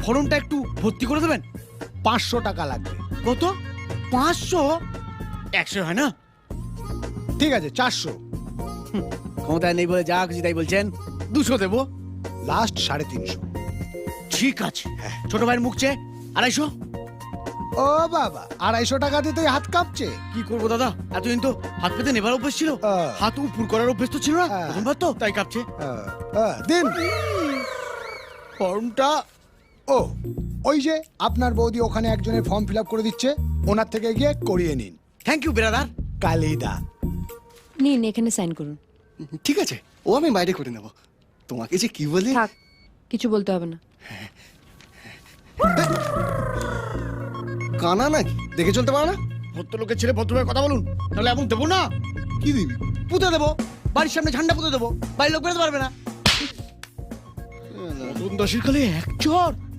ফর্মটা একটু ভর্তি করে দেবেন? 500 টাকা লাগবে। কত? 500? 100 হয় না? ঠিক আছে 400। ক্ষমতায় নেই বলে যা খুশি তাই বলছেন। 200 দেবো। লাস্ট 350। ঠিক আছে। ছোট ভাইয়ের মুখ চেয়ে 250। ও বাবা, 250 টাকা দিতেই হাত কাঁপছে। কি করবো দাদা, এতদিন তো হাত পেতে নেবার অভ্যেস ছিল, হাত উপর করার অভ্যেস তো ছিল না, প্রথমবার তো তাই কাঁপছে। দিন ফর্মটা। ও ওই যে আপনার বৌদি ওখানে একজনের ফর্ম ফিল আপ করে দিচ্ছে, ওনার থেকে গিয়ে করিয়ে নিন। Thank you brother. কালিদা নিন এখানে সাইন করুন। ঠিক আছে, ও আমি বাইরে করে নেব। তোমাকে যে কি বলি। থাক, কিছু বলতে হবে না। কানা নাকি, দেখে চলতে পারো না? ভদ্রলোকের ছেলে ভদ্রভাবে কথা বলুন, নাহলে এমন দেবো না। কি দিবি? পুঁতে দেবো, বাড়ির সামনে ঝান্ডা পুঁতে দেবো, বাড়ির লোক বেরোতে পারবে না। নতুন দশের কালে 1 চর।